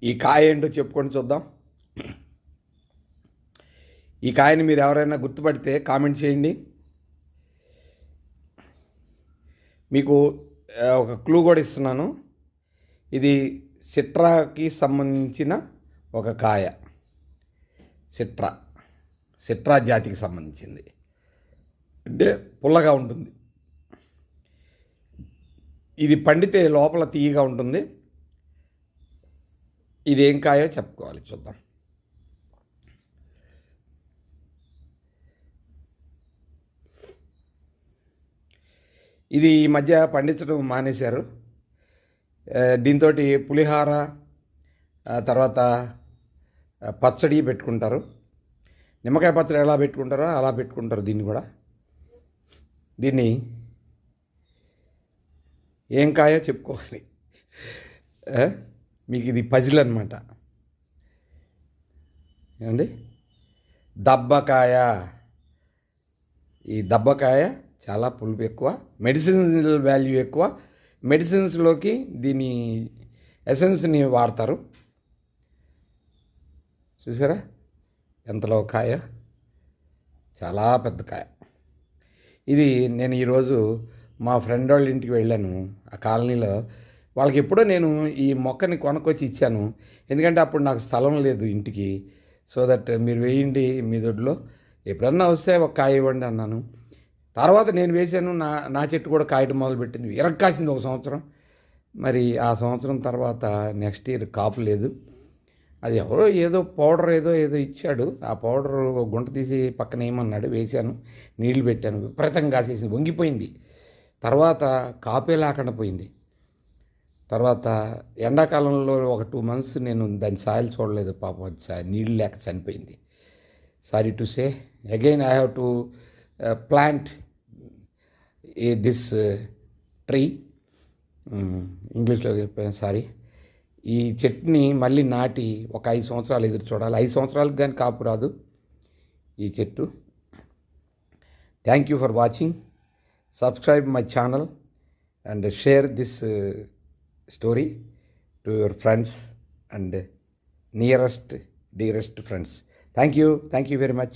ఈ కాయ ఏంటో చెప్పుకొని చూద్దాం. ఈ కాయని మీరు ఎవరైనా గుర్తుపడితే కామెంట్ చేయండి. మీకు ఒక క్లూ కూడా ఇస్తున్నాను. ఇది సిట్రాకి సంబంధించిన ఒక కాయ. సిట్రా జాతికి సంబంధించింది. అంటే పుల్లగా ఉంటుంది. ఇది పండితే లోపల తీయగా ఉంటుంది. ఇది ఏం కాయో చెప్పుకోవాలి, చూద్దాం. ఇది ఈ మధ్య పండించడం మానేశారు. దీంతో పులిహార, తర్వాత పచ్చడి పెట్టుకుంటారు. నిమ్మకాయ పచ్చడి ఎలా పెట్టుకుంటారో అలా పెట్టుకుంటారు దీన్ని కూడా. దీన్ని ఏం కాయో చెప్పుకోవాలి. మీకు ఇది పజిల్ అనమాట. ఏమండి, దబ్బకాయ. ఈ దబ్బకాయ చాలా పులుపు ఎక్కువ, మెడిసినల్ వాల్యూ ఎక్కువ. మెడిసిన్స్లోకి దీని ఎసెన్స్ని వాడతారు. చూసారా ఎంతలో కాయ, చాలా పెద్ద కాయ. ఇది నేను ఈరోజు మా ఫ్రెండ్ వాళ్ళ ఇంటికి వెళ్ళాను. ఆ కాలనీలో వాళ్ళకి ఎప్పుడో నేను ఈ మొక్కని కొనుక్కొచ్చి ఇచ్చాను. ఎందుకంటే అప్పుడు నాకు స్థలం లేదు ఇంటికి. సో దట్ మీరు వేయండి మీ దొడ్లో, ఎప్పుడన్నా వస్తే ఒక కాయ ఇవ్వండి అన్నాను. తర్వాత నేను వేసాను, నా చెట్టు కూడా కాయటం మొదలుపెట్టింది. కాసింది ఒక సంవత్సరం. మరి ఆ సంవత్సరం తర్వాత నెక్స్ట్ ఇయర్ కాపు లేదు. అది ఎవరో ఏదో పౌడర్ ఏదో ఇచ్చాడు. ఆ పౌడర్ గుంట తీసి పక్కన వేయమన్నాడు, వేశాను, నీళ్లు పెట్టాను, విపరీతంగా కాసేసింది, వంగిపోయింది. తర్వాత కాపే లేకుండా పోయింది. తర్వాత ఎండాకాలంలో ఒక 2 months నేను దాని సాయిల్ చూడలేదు, పాపం నీళ్ళు లేక చనిపోయింది. Sorry to say, again I have to plant this tree. ఇంగ్లీష్లో చెప్పాను, సారీ. ఈ చెట్టుని మళ్ళీ నాటి ఒక 5 సంవత్సరాలు ఎదురు చూడాలి. 5 సంవత్సరాలకు కానీ కాపు రాదు ఈ చెట్టు. Thank you for watching. Subscribe my channel and share this story to your friends and nearest, dearest friends. Thank you very much.